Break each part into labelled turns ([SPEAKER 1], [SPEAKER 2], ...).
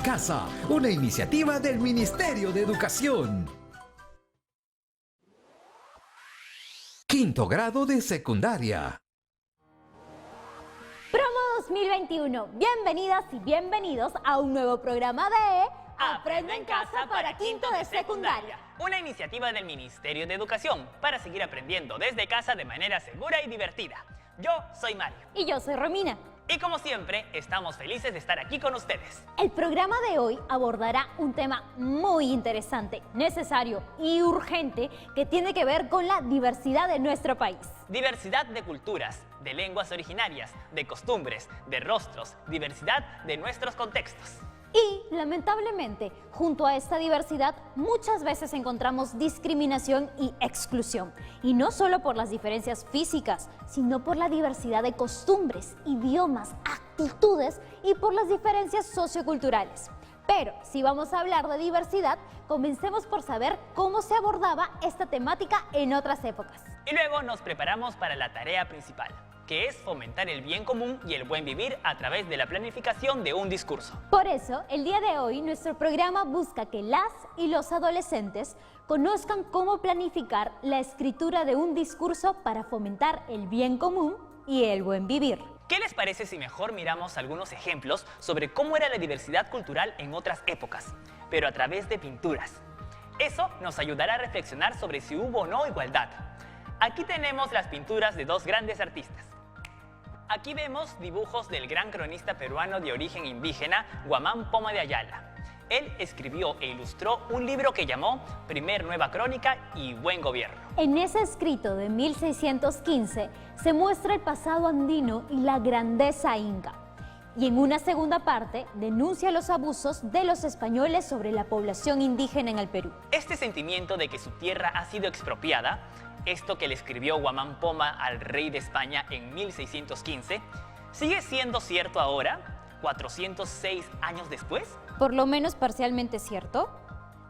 [SPEAKER 1] Casa, una iniciativa del Ministerio de Educación. Quinto grado de secundaria.
[SPEAKER 2] Promo 2021. Bienvenidas y bienvenidos a un nuevo programa de
[SPEAKER 3] Aprende en Casa para quinto de secundaria. Una iniciativa del Ministerio de Educación para seguir aprendiendo desde casa de manera segura y divertida. Yo soy Mario.
[SPEAKER 2] Y yo soy Romina.
[SPEAKER 3] Y como siempre, estamos felices de estar aquí con ustedes.
[SPEAKER 2] El programa de hoy abordará un tema muy interesante, necesario y urgente que tiene que ver con la diversidad de nuestro país.
[SPEAKER 3] Diversidad de culturas, de lenguas originarias, de costumbres, de rostros, diversidad de nuestros contextos.
[SPEAKER 2] Y, lamentablemente, junto a esta diversidad, muchas veces encontramos discriminación y exclusión. Y no solo por las diferencias físicas, sino por la diversidad de costumbres, idiomas, actitudes y por las diferencias socioculturales. Pero, si vamos a hablar de diversidad, comencemos por saber cómo se abordaba esta temática en otras épocas.
[SPEAKER 3] Y luego nos preparamos para la tarea principal, que es fomentar el bien común y el buen vivir a través de la planificación de un discurso.
[SPEAKER 2] Por eso, el día de hoy, nuestro programa busca que las y los adolescentes conozcan cómo planificar la escritura de un discurso para fomentar el bien común y el buen vivir.
[SPEAKER 3] ¿Qué les parece si mejor miramos algunos ejemplos sobre cómo era la diversidad cultural en otras épocas, pero a través de pinturas? Eso nos ayudará a reflexionar sobre si hubo o no igualdad. Aquí tenemos las pinturas de dos grandes artistas. Aquí vemos dibujos del gran cronista peruano de origen indígena, Guamán Poma de Ayala. Él escribió e ilustró un libro que llamó Primer Nueva Crónica y Buen Gobierno.
[SPEAKER 2] En ese escrito de 1615 se muestra el pasado andino y la grandeza inca. Y en una segunda parte denuncia los abusos de los españoles sobre la población indígena en el Perú.
[SPEAKER 3] Este sentimiento de que su tierra ha sido expropiada, esto que le escribió Guamán Poma al rey de España en 1615, ¿sigue siendo cierto ahora, 406 años después?
[SPEAKER 2] Por lo menos parcialmente cierto.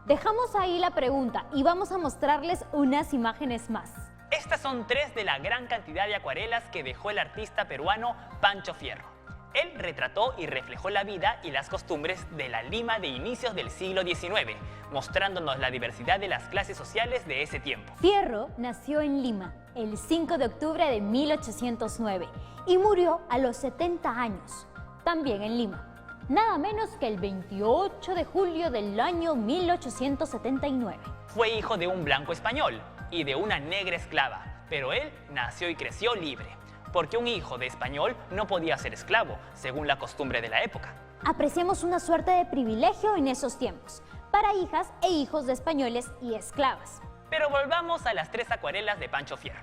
[SPEAKER 2] Dejamos ahí la pregunta y vamos a mostrarles unas imágenes más.
[SPEAKER 3] Estas son 3 de la gran cantidad de acuarelas que dejó el artista peruano Pancho Fierro. Él retrató y reflejó la vida y las costumbres de la Lima de inicios del siglo XIX, mostrándonos la diversidad de las clases sociales de ese tiempo.
[SPEAKER 2] Fierro nació en Lima el 5 de octubre de 1809 y murió a los 70 años, también en Lima, nada menos que el 28 de julio del año 1879.
[SPEAKER 3] Fue hijo de un blanco español y de una negra esclava, pero él nació y creció libre, porque un hijo de español no podía ser esclavo, según la costumbre de la época.
[SPEAKER 2] Apreciamos una suerte de privilegio en esos tiempos, para hijas e hijos de españoles y esclavas.
[SPEAKER 3] Pero volvamos a las 3 acuarelas de Pancho Fierro.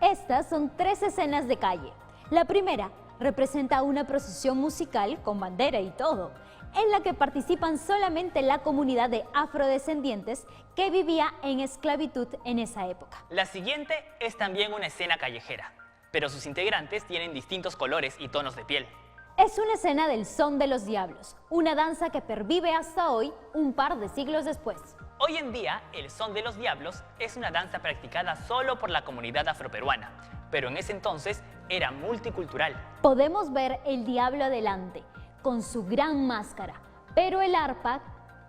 [SPEAKER 2] Estas son 3 escenas de calle. La primera representa una procesión musical con bandera y todo, en la que participan solamente la comunidad de afrodescendientes que vivía en esclavitud en esa época.
[SPEAKER 3] La siguiente es también una escena callejera, pero sus integrantes tienen distintos colores y tonos de piel.
[SPEAKER 2] Es una escena del Son de los Diablos, una danza que pervive hasta hoy, un par de siglos después.
[SPEAKER 3] Hoy en día, el Son de los Diablos es una danza practicada solo por la comunidad afroperuana, pero en ese entonces era multicultural.
[SPEAKER 2] Podemos ver el diablo adelante, con su gran máscara, pero el arpa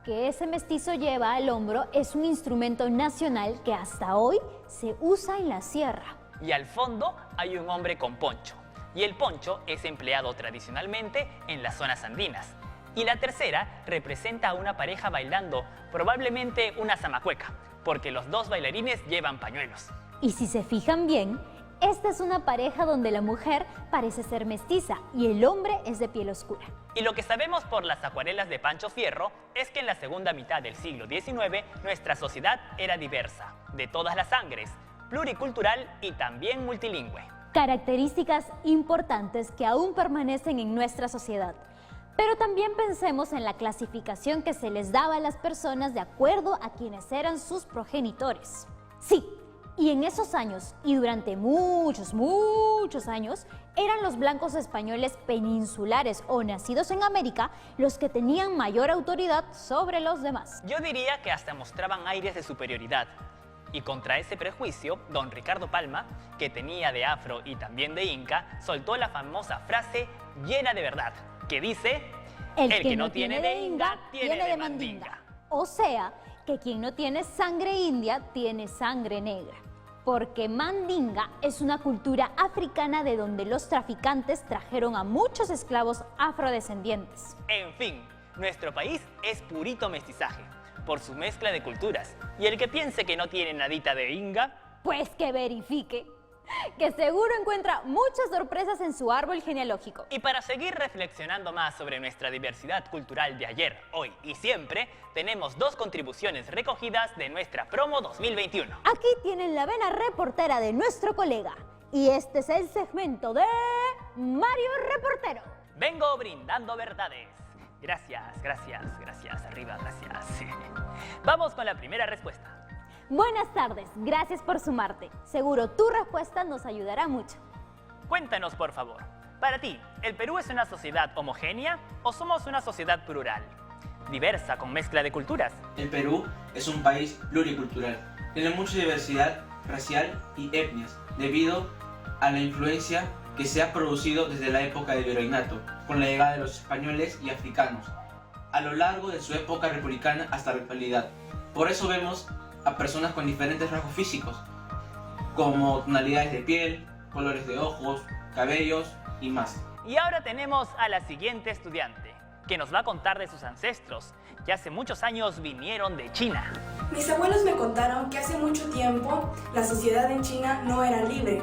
[SPEAKER 2] que ese mestizo lleva al hombro es un instrumento nacional que hasta hoy se usa en la sierra.
[SPEAKER 3] Y al fondo hay un hombre con poncho, y el poncho es empleado tradicionalmente en las zonas andinas. Y la tercera representa a una pareja bailando, probablemente una zamacueca, porque los dos bailarines llevan pañuelos.
[SPEAKER 2] Y si se fijan bien, esta es una pareja donde la mujer parece ser mestiza y el hombre es de piel oscura.
[SPEAKER 3] Y lo que sabemos por las acuarelas de Pancho Fierro es que en la segunda mitad del siglo XIX nuestra sociedad era diversa, de todas las sangres, pluricultural y también multilingüe.
[SPEAKER 2] Características importantes que aún permanecen en nuestra sociedad. Pero también pensemos en la clasificación que se les daba a las personas de acuerdo a quienes eran sus progenitores. Sí, y en esos años, y durante muchos años, eran los blancos españoles peninsulares o nacidos en América los que tenían mayor autoridad sobre los demás.
[SPEAKER 3] Yo diría que hasta mostraban aires de superioridad. Y contra ese prejuicio, don Ricardo Palma, que tenía de afro y también de inca, soltó la famosa frase llena de verdad, que dice:
[SPEAKER 2] El que no tiene de inga, tiene de mandinga. O sea, que quien no tiene sangre india, tiene sangre negra. Porque mandinga es una cultura africana de donde los traficantes trajeron a muchos esclavos afrodescendientes.
[SPEAKER 3] En fin, nuestro país es purito mestizaje, por su mezcla de culturas. Y el que piense que no tiene nadita de inga,
[SPEAKER 2] pues que verifique, que seguro encuentra muchas sorpresas en su árbol genealógico.
[SPEAKER 3] Y para seguir reflexionando más sobre nuestra diversidad cultural de ayer, hoy y siempre, tenemos 2 contribuciones recogidas de nuestra promo 2021.
[SPEAKER 2] Aquí tienen la vena reportera de nuestro colega. Y este es el segmento de Mario Reportero.
[SPEAKER 3] Vengo brindando verdades. Gracias, arriba, gracias. Vamos con la primera respuesta.
[SPEAKER 2] Buenas tardes, gracias por sumarte. Seguro tu respuesta nos ayudará mucho.
[SPEAKER 3] Cuéntanos, por favor. Para ti, ¿el Perú es una sociedad homogénea o somos una sociedad plural? Diversa, con mezcla de culturas.
[SPEAKER 4] El Perú es un país pluricultural. Tiene mucha diversidad racial y etnias, debido a la influencia que se ha producido desde la época del virreinato, con la llegada de los españoles y africanos, a lo largo de su época republicana hasta la actualidad. Por eso vemos a personas con diferentes rasgos físicos, como tonalidades de piel, colores de ojos, cabellos y más.
[SPEAKER 3] Y ahora tenemos a la siguiente estudiante, que nos va a contar de sus ancestros, que hace muchos años vinieron de China.
[SPEAKER 5] Mis abuelos me contaron que hace mucho tiempo la sociedad en China no era libre.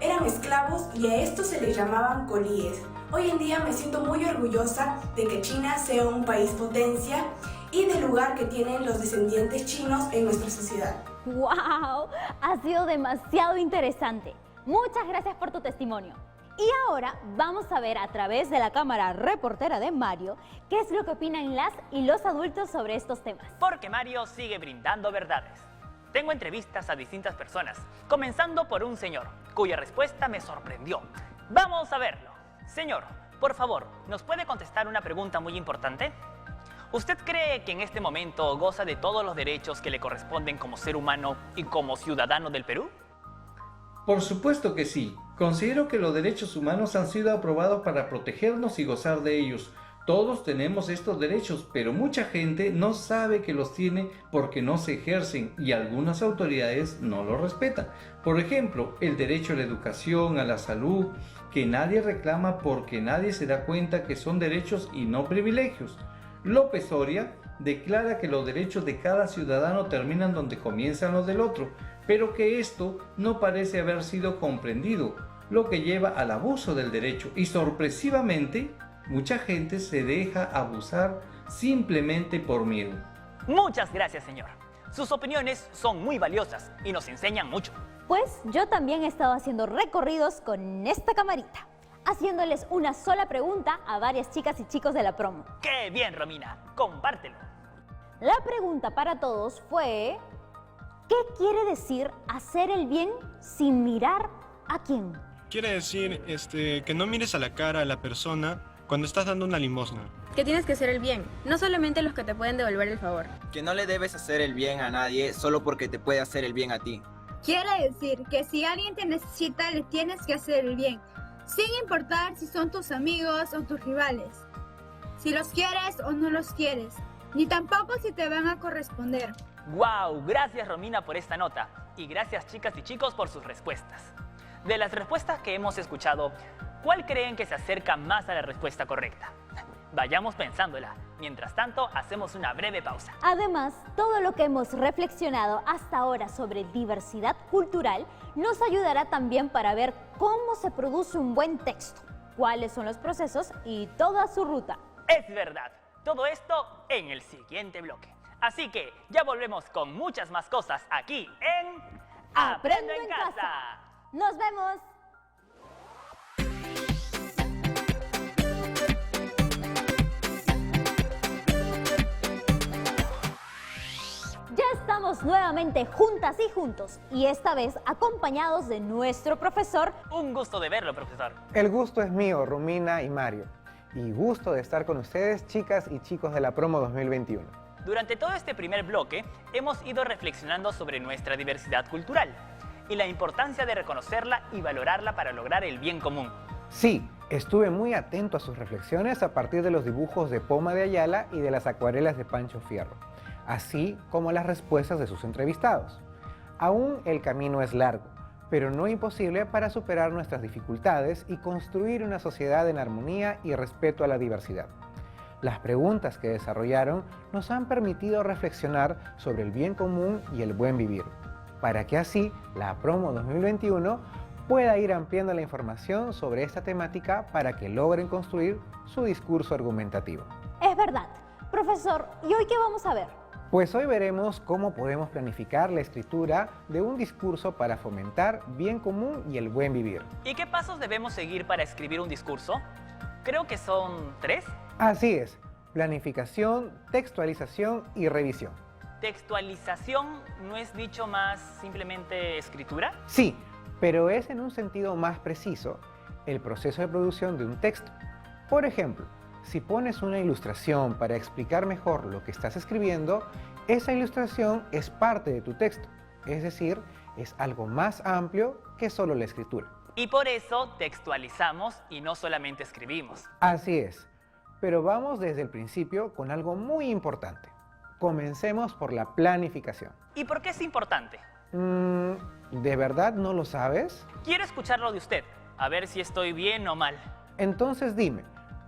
[SPEAKER 5] Eran esclavos y a estos se les llamaban colíes. Hoy en día me siento muy orgullosa de que China sea un país potencia y del lugar que tienen los descendientes chinos en nuestra sociedad.
[SPEAKER 2] ¡Wow! Ha sido demasiado interesante. Muchas gracias por tu testimonio. Y ahora vamos a ver a través de la cámara reportera de Mario qué es lo que opinan las y los adultos sobre estos temas.
[SPEAKER 3] Porque Mario sigue brindando verdades. Tengo entrevistas a distintas personas, comenzando por un señor, cuya respuesta me sorprendió. Vamos a verlo. Señor, por favor, ¿nos puede contestar una pregunta muy importante? ¿Usted cree que en este momento goza de todos los derechos que le corresponden como ser humano y como ciudadano del Perú?
[SPEAKER 6] Por supuesto que sí. Considero que los derechos humanos han sido aprobados para protegernos y gozar de ellos. Todos tenemos estos derechos, pero mucha gente no sabe que los tiene porque no se ejercen y algunas autoridades no los respetan. Por ejemplo, el derecho a la educación, a la salud, que nadie reclama porque nadie se da cuenta que son derechos y no privilegios. López Oria declara que los derechos de cada ciudadano terminan donde comienzan los del otro, pero que esto no parece haber sido comprendido, lo que lleva al abuso del derecho y sorpresivamente mucha gente se deja abusar simplemente por miedo.
[SPEAKER 3] Muchas gracias, señor. Sus opiniones son muy valiosas y nos enseñan mucho.
[SPEAKER 2] Pues yo también he estado haciendo recorridos con esta camarita, haciéndoles una sola pregunta a varias chicas y chicos de la promo.
[SPEAKER 3] ¡Qué bien, Romina! ¡Compártelo!
[SPEAKER 2] La pregunta para todos fue: ¿qué quiere decir hacer el bien sin mirar a quién?
[SPEAKER 7] Quiere decir que no mires a la cara a la persona cuando estás dando una limosna.
[SPEAKER 8] Que tienes que hacer el bien, no solamente los que te pueden devolver el favor.
[SPEAKER 9] Que no le debes hacer el bien a nadie solo porque te puede hacer el bien a ti.
[SPEAKER 10] Quiere decir que si alguien te necesita, le tienes que hacer el bien, sin importar si son tus amigos o tus rivales, si los quieres o no los quieres, ni tampoco si te van a corresponder.
[SPEAKER 3] ¡Wow! Gracias, Romina, por esta nota. Y gracias, chicas y chicos, por sus respuestas. De las respuestas que hemos escuchado, ¿cuál creen que se acerca más a la respuesta correcta? Vayamos pensándola. Mientras tanto, hacemos una breve pausa.
[SPEAKER 2] Además, todo lo que hemos reflexionado hasta ahora sobre diversidad cultural nos ayudará también para ver cómo se produce un buen texto, cuáles son los procesos y toda su ruta.
[SPEAKER 3] Es verdad. Todo esto en el siguiente bloque. Así que ya volvemos con muchas más cosas aquí en Aprendo en Casa.
[SPEAKER 2] ¡Nos vemos! Ya estamos nuevamente juntas y juntos, y esta vez acompañados de nuestro profesor.
[SPEAKER 3] Un gusto de verlo, profesor.
[SPEAKER 11] El gusto es mío, Romina y Mario. Y gusto de estar con ustedes, chicas y chicos de la promo 2021.
[SPEAKER 3] Durante todo este primer bloque, hemos ido reflexionando sobre nuestra diversidad cultural y la importancia de reconocerla y valorarla para lograr el bien común.
[SPEAKER 11] Sí, estuve muy atento a sus reflexiones a partir de los dibujos de Poma de Ayala y de las acuarelas de Pancho Fierro, así como las respuestas de sus entrevistados. Aún el camino es largo, pero no imposible para superar nuestras dificultades y construir una sociedad en armonía y respeto a la diversidad. Las preguntas que desarrollaron nos han permitido reflexionar sobre el bien común y el buen vivir, para que así la Promo 2021 pueda ir ampliando la información sobre esta temática para que logren construir su discurso argumentativo.
[SPEAKER 2] Es verdad. Profesor, ¿y hoy qué vamos a ver?
[SPEAKER 11] Pues hoy veremos cómo podemos planificar la escritura de un discurso para fomentar bien común y el buen vivir.
[SPEAKER 3] ¿Y qué pasos debemos seguir para escribir un discurso? Creo que son 3.
[SPEAKER 11] Así es, planificación, textualización y revisión.
[SPEAKER 3] ¿Textualización no es dicho más simplemente escritura?
[SPEAKER 11] Sí, pero es en un sentido más preciso el proceso de producción de un texto. Por ejemplo, si pones una ilustración para explicar mejor lo que estás escribiendo, esa ilustración es parte de tu texto, es decir, es algo más amplio que solo la escritura.
[SPEAKER 3] Y por eso textualizamos y no solamente escribimos.
[SPEAKER 11] Así es, pero vamos desde el principio con algo muy importante. Comencemos por la planificación.
[SPEAKER 3] ¿Y por qué es importante?
[SPEAKER 11] ¿De verdad no lo sabes?
[SPEAKER 3] Quiero escucharlo de usted, a ver si estoy bien o mal.
[SPEAKER 11] Entonces dime,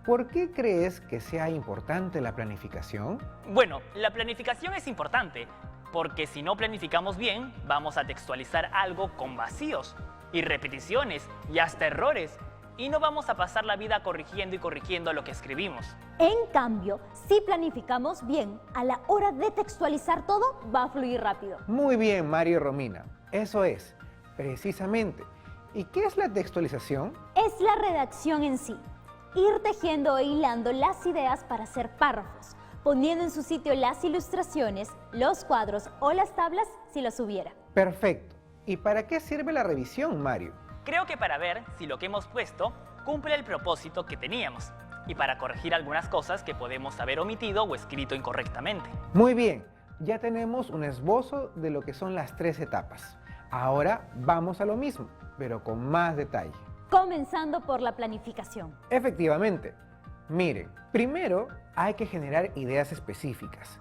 [SPEAKER 11] ¿por qué crees que sea importante la planificación?
[SPEAKER 3] Bueno, la planificación es importante, porque si no planificamos bien, vamos a textualizar algo con vacíos y repeticiones y hasta errores, y no vamos a pasar la vida corrigiendo y corrigiendo lo que escribimos.
[SPEAKER 2] En cambio, si planificamos bien, a la hora de textualizar todo, va a fluir rápido.
[SPEAKER 11] Muy bien, Mario y Romina. Eso es, precisamente. ¿Y qué es la textualización?
[SPEAKER 2] Es la redacción en sí. Ir tejiendo e hilando las ideas para hacer párrafos, poniendo en su sitio las ilustraciones, los cuadros o las tablas si los hubiera.
[SPEAKER 11] Perfecto. ¿Y para qué sirve la revisión, Mario?
[SPEAKER 3] Creo que para ver si lo que hemos puesto cumple el propósito que teníamos y para corregir algunas cosas que podemos haber omitido o escrito incorrectamente.
[SPEAKER 11] Muy bien, ya tenemos un esbozo de lo que son las 3 etapas. Ahora vamos a lo mismo, pero con más detalle.
[SPEAKER 2] Comenzando por la planificación.
[SPEAKER 11] Efectivamente. Miren, primero hay que generar ideas específicas.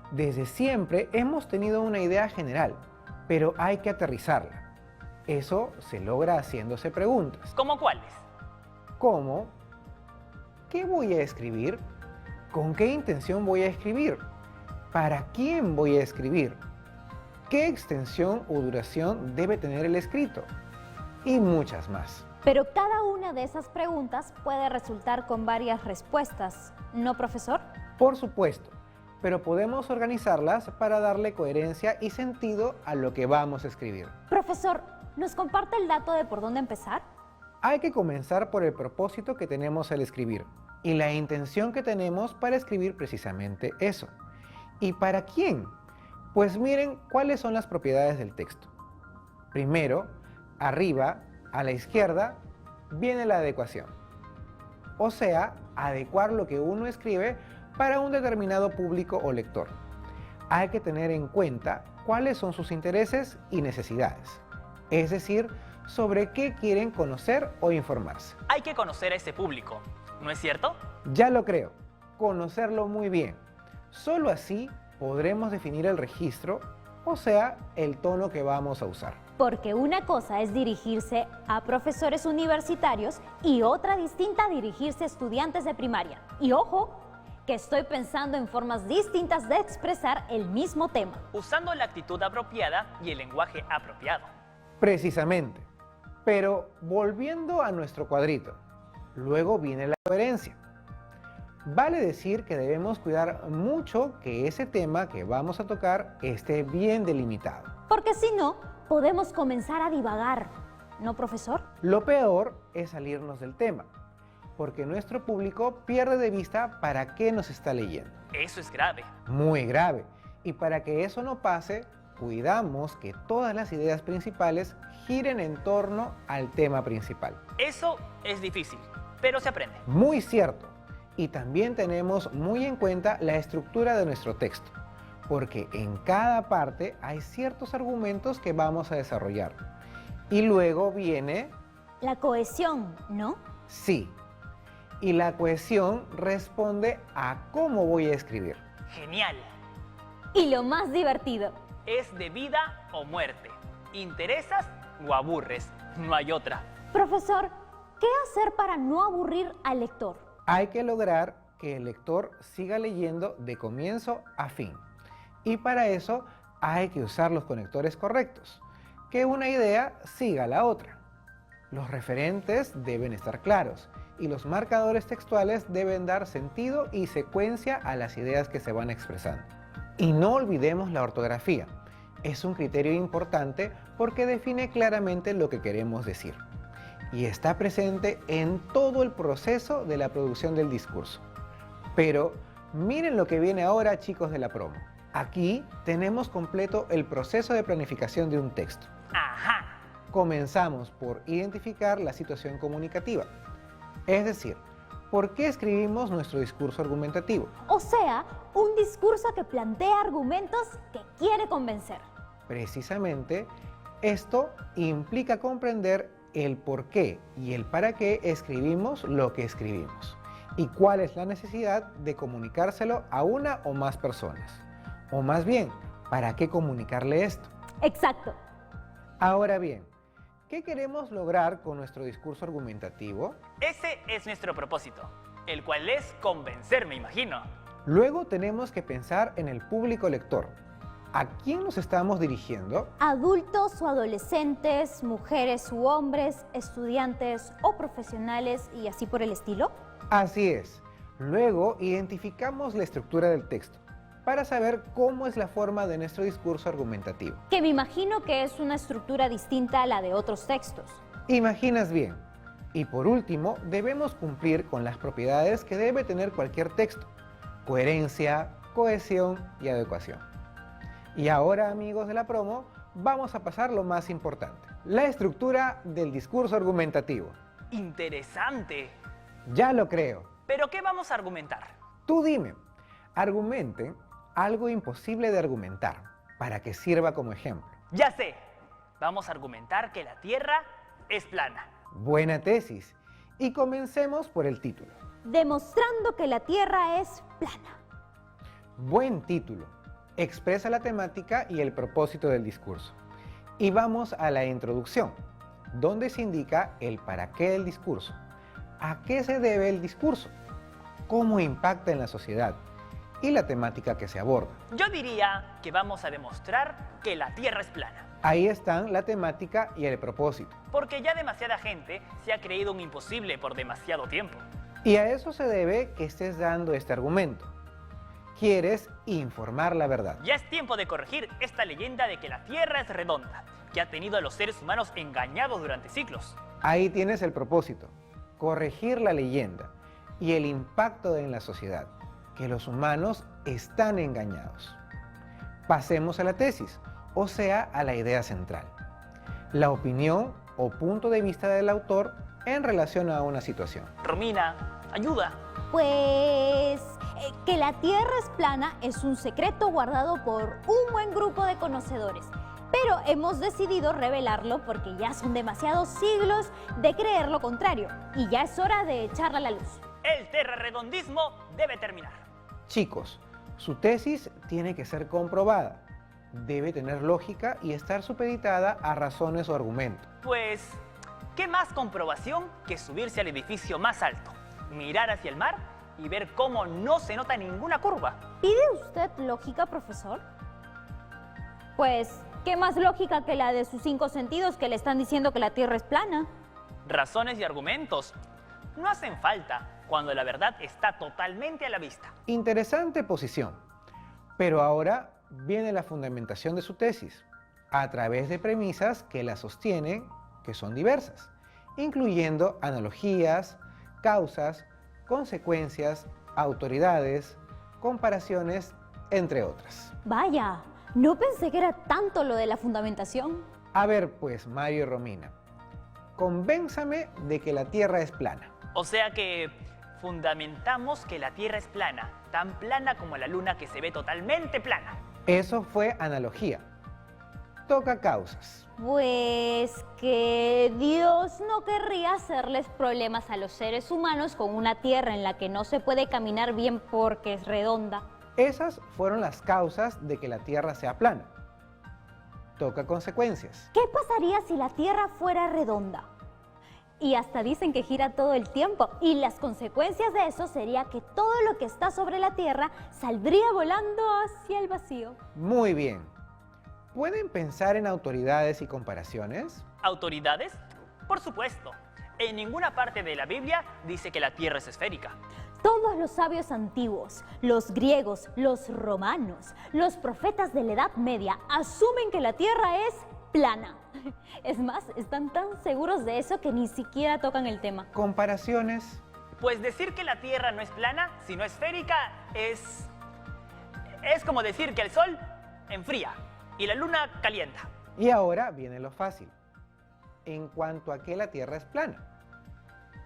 [SPEAKER 11] Desde siempre hemos tenido una idea general, pero hay que aterrizarla. Eso se logra haciéndose preguntas.
[SPEAKER 3] ¿Cómo cuáles?
[SPEAKER 11] ¿Cómo? ¿Qué voy a escribir? ¿Con qué intención voy a escribir? ¿Para quién voy a escribir? ¿Qué extensión o duración debe tener el escrito? Y muchas más.
[SPEAKER 2] Pero cada una de esas preguntas puede resultar con varias respuestas, ¿no, profesor?
[SPEAKER 11] Por supuesto, pero podemos organizarlas para darle coherencia y sentido a lo que vamos a escribir.
[SPEAKER 2] Profesor, ¿nos comparte el dato de por dónde empezar?
[SPEAKER 11] Hay que comenzar por el propósito que tenemos al escribir y la intención que tenemos para escribir precisamente eso. ¿Y para quién? Pues miren cuáles son las propiedades del texto. Primero, arriba, a la izquierda, viene la adecuación. O sea, adecuar lo que uno escribe para un determinado público o lector. Hay que tener en cuenta cuáles son sus intereses y necesidades. Es decir, sobre qué quieren conocer o informarse.
[SPEAKER 3] Hay que conocer a ese público, ¿no es cierto?
[SPEAKER 11] Ya lo creo, conocerlo muy bien. Solo así podremos definir el registro, o sea, el tono que vamos a usar.
[SPEAKER 2] Porque una cosa es dirigirse a profesores universitarios y otra distinta dirigirse a estudiantes de primaria. Y ojo, que estoy pensando en formas distintas de expresar el mismo tema.
[SPEAKER 3] Usando la actitud apropiada y el lenguaje apropiado.
[SPEAKER 11] Precisamente. Pero volviendo a nuestro cuadrito, luego viene la coherencia. Vale decir que debemos cuidar mucho que ese tema que vamos a tocar esté bien delimitado.
[SPEAKER 2] Porque si no, podemos comenzar a divagar, ¿no, profesor?
[SPEAKER 11] Lo peor es salirnos del tema, porque nuestro público pierde de vista para qué nos está leyendo.
[SPEAKER 3] Eso es grave.
[SPEAKER 11] Muy grave. Y para que eso no pase, cuidamos que todas las ideas principales giren en torno al tema principal.
[SPEAKER 3] Eso es difícil, pero se aprende.
[SPEAKER 11] Muy cierto. Y también tenemos muy en cuenta la estructura de nuestro texto, porque en cada parte hay ciertos argumentos que vamos a desarrollar. Y luego viene...
[SPEAKER 2] la cohesión, ¿no?
[SPEAKER 11] Sí. Y la cohesión responde a cómo voy a escribir.
[SPEAKER 3] Genial.
[SPEAKER 2] Y lo más divertido.
[SPEAKER 3] Es de vida o muerte. ¿Interesas o aburres? No hay otra.
[SPEAKER 2] Profesor, ¿qué hacer para no aburrir al lector?
[SPEAKER 11] Hay que lograr que el lector siga leyendo de comienzo a fin. Y para eso hay que usar los conectores correctos. Que una idea siga la otra. Los referentes deben estar claros y los marcadores textuales deben dar sentido y secuencia a las ideas que se van expresando. Y no olvidemos la ortografía. Es un criterio importante porque define claramente lo que queremos decir. Y está presente en todo el proceso de la producción del discurso. Pero miren lo que viene ahora, chicos de la promo. Aquí tenemos completo el proceso de planificación de un texto.
[SPEAKER 3] Ajá.
[SPEAKER 11] Comenzamos por identificar la situación comunicativa. Es decir, ¿por qué escribimos nuestro discurso argumentativo?
[SPEAKER 2] O sea, un discurso que plantea argumentos que quiere convencer.
[SPEAKER 11] Precisamente, esto implica comprender el por qué y el para qué escribimos lo que escribimos y cuál es la necesidad de comunicárselo a una o más personas. O más bien, ¿para qué comunicarle esto?
[SPEAKER 2] Exacto.
[SPEAKER 11] Ahora bien, ¿qué queremos lograr con nuestro discurso argumentativo?
[SPEAKER 3] Ese es nuestro propósito, el cual es convencer, me imagino.
[SPEAKER 11] Luego tenemos que pensar en el público lector. ¿A quién nos estamos dirigiendo?
[SPEAKER 2] Adultos o adolescentes, mujeres u hombres, estudiantes o profesionales y así por el estilo.
[SPEAKER 11] Así es. Luego identificamos la estructura del texto para saber cómo es la forma de nuestro discurso argumentativo.
[SPEAKER 2] Que me imagino que es una estructura distinta a la de otros textos.
[SPEAKER 11] Imaginas bien. Y por último, debemos cumplir con las propiedades que debe tener cualquier texto: coherencia, cohesión y adecuación. Y ahora, amigos de la promo, vamos a pasar lo más importante: la estructura del discurso argumentativo.
[SPEAKER 3] Interesante.
[SPEAKER 11] Ya lo creo.
[SPEAKER 3] ¿Pero qué vamos a argumentar?
[SPEAKER 11] Tú dime. Argumenten algo imposible de argumentar para que sirva como ejemplo.
[SPEAKER 3] Ya sé. Vamos a argumentar que la Tierra es plana.
[SPEAKER 11] Buena tesis. Y comencemos por el título.
[SPEAKER 2] Demostrando que la Tierra es plana.
[SPEAKER 11] Buen título. Expresa la temática y el propósito del discurso. Y vamos a la introducción, donde se indica el para qué del discurso, a qué se debe el discurso, cómo impacta en la sociedad y la temática que se aborda.
[SPEAKER 3] Yo diría que vamos a demostrar que la Tierra es plana.
[SPEAKER 11] Ahí están la temática y el propósito.
[SPEAKER 3] Porque ya demasiada gente se ha creído un imposible por demasiado tiempo.
[SPEAKER 11] Y a eso se debe que estés dando este argumento. Quieres informar la verdad.
[SPEAKER 3] Ya es tiempo de corregir esta leyenda de que la Tierra es redonda, que ha tenido a los seres humanos engañados durante siglos.
[SPEAKER 11] Ahí tienes el propósito: corregir la leyenda y el impacto en la sociedad, que los humanos están engañados. Pasemos a la tesis, o sea, a la idea central. La opinión o punto de vista del autor en relación a una situación.
[SPEAKER 3] Romina, ayuda.
[SPEAKER 2] Pues que la Tierra es plana es un secreto guardado por un buen grupo de conocedores. Pero hemos decidido revelarlo porque ya son demasiados siglos de creer lo contrario y ya es hora de echarla a la luz.
[SPEAKER 3] El terrarredondismo debe terminar.
[SPEAKER 11] Chicos, su tesis tiene que ser comprobada. Debe tener lógica y estar supeditada a razones o argumentos.
[SPEAKER 3] Pues, ¿qué más comprobación que subirse al edificio más alto, mirar hacia el mar y ver cómo no se nota ninguna curva?
[SPEAKER 2] ¿Pide usted lógica, profesor? Pues, ¿qué más lógica que la de sus 5 sentidos que le están diciendo que la Tierra es plana?
[SPEAKER 3] Razones y argumentos no hacen falta cuando la verdad está totalmente a la vista.
[SPEAKER 11] Interesante posición. Pero ahora viene la fundamentación de su tesis, a través de premisas que la sostienen, que son diversas, incluyendo analogías, causas, consecuencias, autoridades, comparaciones, entre otras.
[SPEAKER 2] Vaya, no pensé que era tanto lo de la fundamentación.
[SPEAKER 11] A ver pues, Mario y Romina, convénzame de que la Tierra es plana.
[SPEAKER 3] O sea que fundamentamos que la Tierra es plana, tan plana como la Luna que se ve totalmente plana.
[SPEAKER 11] Eso fue analogía. Toca causas.
[SPEAKER 2] Pues que Dios no querría hacerles problemas a los seres humanos con una tierra en la que no se puede caminar bien porque es redonda.
[SPEAKER 11] Esas fueron las causas de que la Tierra sea plana. Toca consecuencias.
[SPEAKER 2] ¿Qué pasaría si la tierra fuera redonda? Y hasta dicen que gira todo el tiempo, y las consecuencias de eso sería que todo lo que está sobre la tierra saldría volando hacia el vacío.
[SPEAKER 11] Muy bien. ¿Pueden pensar en autoridades y comparaciones?
[SPEAKER 3] ¿Autoridades? Por supuesto. En ninguna parte de la Biblia dice que la Tierra es esférica.
[SPEAKER 2] Todos los sabios antiguos, los griegos, los romanos, los profetas de la Edad Media asumen que la Tierra es plana. Es más, están tan seguros de eso que ni siquiera tocan el tema.
[SPEAKER 11] ¿Comparaciones?
[SPEAKER 3] Pues decir que la Tierra no es plana, sino esférica, es como decir que el Sol enfría y la Luna calienta.
[SPEAKER 11] Y ahora viene lo fácil. En cuanto a que la Tierra es plana.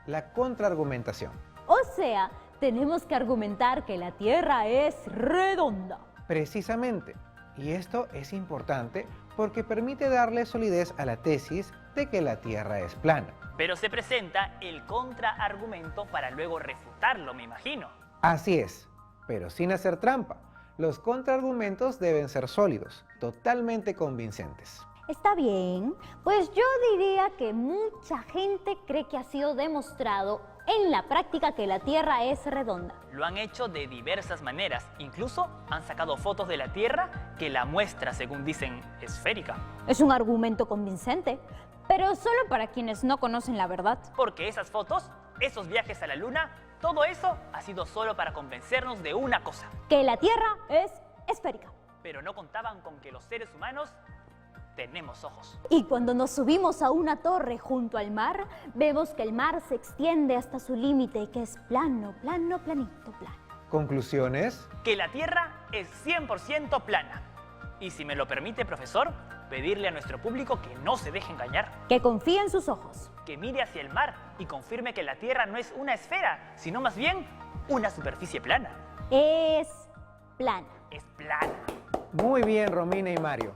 [SPEAKER 11] La contraargumentación.
[SPEAKER 2] O sea, tenemos que argumentar que la Tierra es redonda.
[SPEAKER 11] Precisamente. Y esto es importante porque permite darle solidez a la tesis de que la Tierra es plana.
[SPEAKER 3] Pero se presenta el contraargumento para luego refutarlo, me imagino.
[SPEAKER 11] Así es, pero sin hacer trampa. Los contraargumentos deben ser sólidos, totalmente convincentes.
[SPEAKER 2] Está bien, pues yo diría que mucha gente cree que ha sido demostrado en la práctica que la Tierra es redonda.
[SPEAKER 3] Lo han hecho de diversas maneras, incluso han sacado fotos de la Tierra que la muestra, según dicen, esférica.
[SPEAKER 2] Es un argumento convincente, pero solo para quienes no conocen la verdad.
[SPEAKER 3] Porque esas fotos, esos viajes a la Luna, todo eso ha sido solo para convencernos de una cosa.
[SPEAKER 2] Que la Tierra es esférica.
[SPEAKER 3] Pero no contaban con que los seres humanos tenemos ojos.
[SPEAKER 2] Y cuando nos subimos a una torre junto al mar, vemos que el mar se extiende hasta su límite y que es plano, plano, planito, plano.
[SPEAKER 11] ¿Conclusiones?
[SPEAKER 3] Que la Tierra es 100% plana. Y si me lo permite, profesor, pedirle a nuestro público que no se deje engañar.
[SPEAKER 2] Que confíe en sus ojos.
[SPEAKER 3] Que mire hacia el mar y confirme que la Tierra no es una esfera, sino más bien una superficie plana.
[SPEAKER 2] Es plana.
[SPEAKER 3] Es plana.
[SPEAKER 11] Muy bien, Romina y Mario.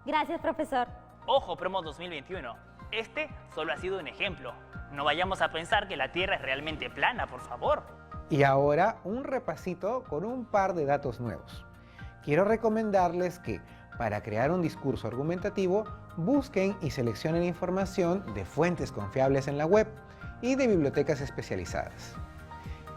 [SPEAKER 2] Gracias, profesor.
[SPEAKER 3] Ojo, promo 2021. Este solo ha sido un ejemplo. No vayamos a pensar que la Tierra es realmente plana, por favor.
[SPEAKER 11] Y ahora un repasito con un par de datos nuevos. Quiero recomendarles que, para crear un discurso argumentativo, busquen y seleccionen información de fuentes confiables en la web y de bibliotecas especializadas.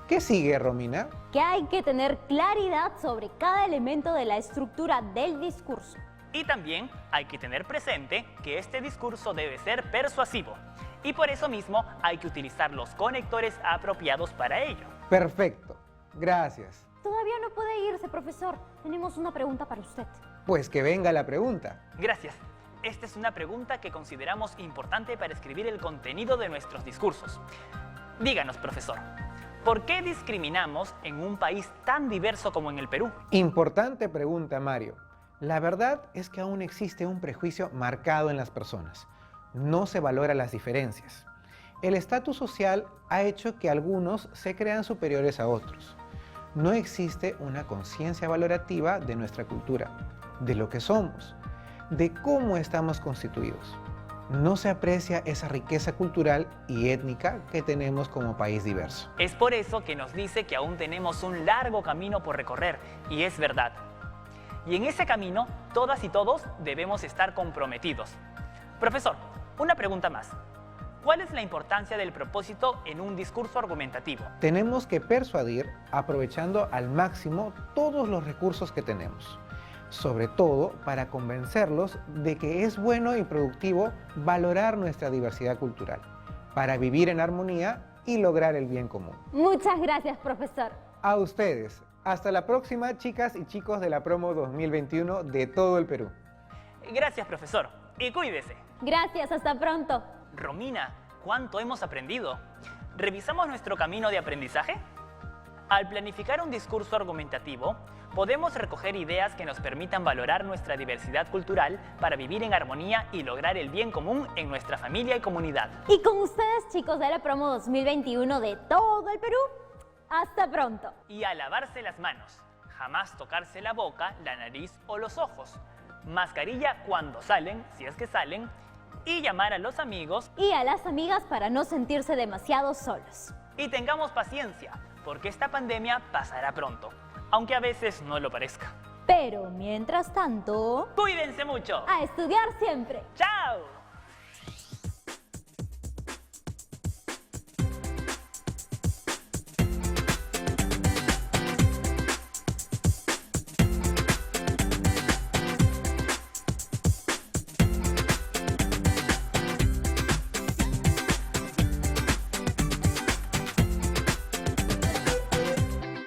[SPEAKER 11] ¿Qué sigue, Romina?
[SPEAKER 2] Que hay que tener claridad sobre cada elemento de la estructura del discurso.
[SPEAKER 3] Y también hay que tener presente que este discurso debe ser persuasivo. Y por eso mismo hay que utilizar los conectores apropiados para ello.
[SPEAKER 11] Perfecto. Gracias.
[SPEAKER 2] Todavía no puede irse, profesor. Tenemos una pregunta para usted.
[SPEAKER 11] Pues que venga la pregunta.
[SPEAKER 3] Gracias. Esta es una pregunta que consideramos importante para escribir el contenido de nuestros discursos. Díganos, profesor, ¿por qué discriminamos en un país tan diverso como en el Perú?
[SPEAKER 11] Importante pregunta, Mario. La verdad es que aún existe un prejuicio marcado en las personas. No se valoran las diferencias. El estatus social ha hecho que algunos se crean superiores a otros. No existe una conciencia valorativa de nuestra cultura, de lo que somos, de cómo estamos constituidos. No se aprecia esa riqueza cultural y étnica que tenemos como país diverso.
[SPEAKER 3] Es por eso que nos dice que aún tenemos un largo camino por recorrer, y es verdad. Y en ese camino, todas y todos debemos estar comprometidos. Profesor, una pregunta más. ¿Cuál es la importancia del propósito en un discurso argumentativo?
[SPEAKER 11] Tenemos que persuadir aprovechando al máximo todos los recursos que tenemos. Sobre todo para convencerlos de que es bueno y productivo valorar nuestra diversidad cultural, para vivir en armonía y lograr el bien común.
[SPEAKER 2] Muchas gracias, profesor.
[SPEAKER 11] A ustedes. Hasta la próxima, chicas y chicos de la promo 2021 de todo el Perú.
[SPEAKER 3] Gracias, profesor. Y cuídese.
[SPEAKER 2] Gracias, hasta pronto.
[SPEAKER 3] Romina, ¿cuánto hemos aprendido? ¿Revisamos nuestro camino de aprendizaje? Al planificar un discurso argumentativo, podemos recoger ideas que nos permitan valorar nuestra diversidad cultural para vivir en armonía y lograr el bien común en nuestra familia y comunidad.
[SPEAKER 2] Y con ustedes, chicos de la promo 2021 de todo el Perú, hasta pronto.
[SPEAKER 3] Y a lavarse las manos. jamás tocarse la boca, la nariz o los ojos. Mascarilla cuando salen, si es que salen, y llamar a los amigos
[SPEAKER 2] y a las amigas para no sentirse demasiado solos.
[SPEAKER 3] Y tengamos paciencia, porque esta pandemia pasará pronto, aunque a veces no lo parezca.
[SPEAKER 2] Pero mientras tanto,
[SPEAKER 3] ¡cuídense mucho!
[SPEAKER 2] ¡a estudiar siempre!
[SPEAKER 3] ¡Chao!